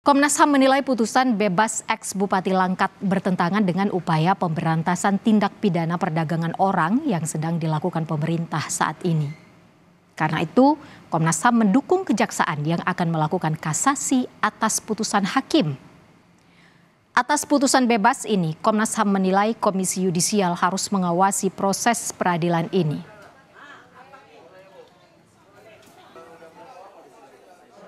Komnas HAM menilai putusan bebas ex-Bupati Langkat bertentangan dengan upaya pemberantasan tindak pidana perdagangan orang yang sedang dilakukan pemerintah saat ini. Karena itu, Komnas HAM mendukung kejaksaan yang akan melakukan kasasi atas putusan hakim. Atas putusan bebas ini, Komnas HAM menilai Komisi Yudisial harus mengawasi proses peradilan ini.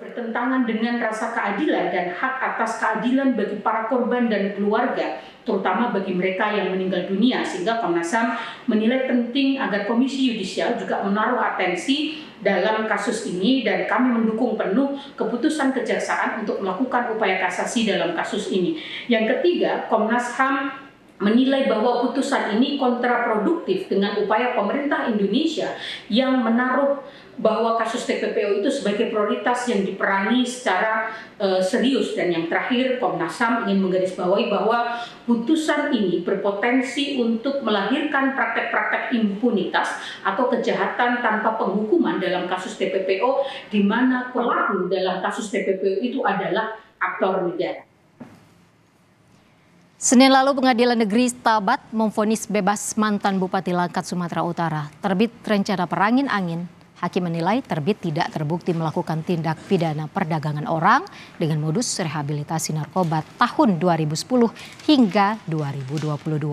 Bertentangan dengan rasa keadilan dan hak atas keadilan bagi para korban dan keluarga, terutama bagi mereka yang meninggal dunia, sehingga Komnas HAM menilai penting agar Komisi Yudisial juga menaruh atensi dalam kasus ini, dan kami mendukung penuh keputusan kejaksaan untuk melakukan upaya kasasi dalam kasus ini. Yang ketiga, Komnas HAM menilai bahwa putusan ini kontraproduktif dengan upaya pemerintah Indonesia yang menaruh bahwa kasus TPPO itu sebagai prioritas yang diperangi secara serius. Dan yang terakhir, Komnas HAM ingin menggarisbawahi bahwa putusan ini berpotensi untuk melahirkan praktek-praktek impunitas atau kejahatan tanpa penghukuman dalam kasus TPPO, di mana pelaku dalam kasus TPPO itu adalah aktor negara. Senin lalu Pengadilan Negeri Stabat memvonis bebas mantan Bupati Langkat, Sumatera Utara. Terbit rencana perangin-angin, hakim menilai Terbit tidak terbukti melakukan tindak pidana perdagangan orang dengan modus rehabilitasi narkoba tahun 2010 hingga 2022.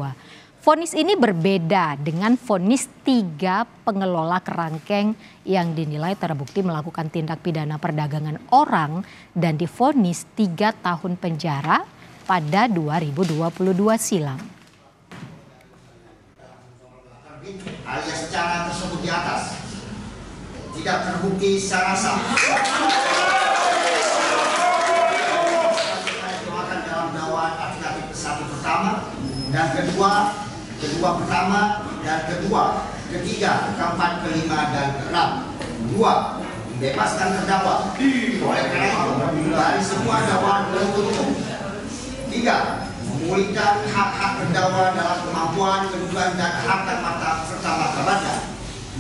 Vonis ini berbeda dengan vonis 3 pengelola kerangkeng yang dinilai terbukti melakukan tindak pidana perdagangan orang dan divonis 3 tahun penjara pada 2022 silam. Alias cara tersebut di atas tidak terbukti secara sah. Dalam dakwaan alternatif 1 pertama dan kedua pertama dan kedua, ketiga, keempat, kelima dan keenam. 2. Membebaskan terdakwa. Oleh karena itu, dari semua dakwaan penuntut umum. 3. Memulihkan hak-hak terdakwa dalam kemampuan, kedudukan dan harta serta martabatnya.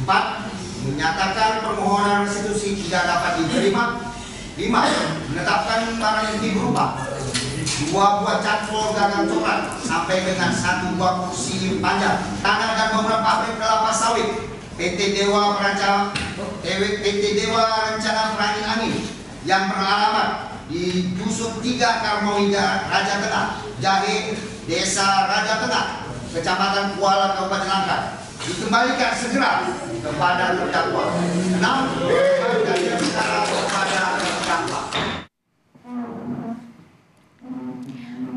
4. Menyatakan permohonan restitusi tidak dapat diterima. 5. Menetapkan barang bukti berupa 2 buah cakro gagang coklat sampai dengan 1 buah kursi panjang, tanah dan beberapa pabrik kelapa sawit PT Dewa Rencana Perangin Angin yang beralamat di Dusun 3 Karmawida, Raja Tengah, Jahe, Desa Raja Tengah, Kecamatan Kuala, Kabupaten Langkat, dikembalikan segera kepada terdakwa. 6. Dari perkara kepada terdakwa.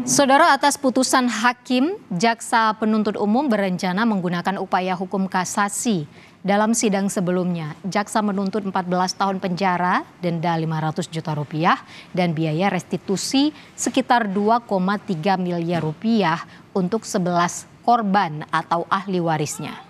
Saudara, atas putusan hakim, jaksa penuntut umum berencana menggunakan upaya hukum kasasi. Dalam sidang sebelumnya, jaksa menuntut 14 tahun penjara, denda 500 juta rupiah, dan biaya restitusi sekitar 2,3 miliar rupiah untuk 11 korban atau ahli warisnya.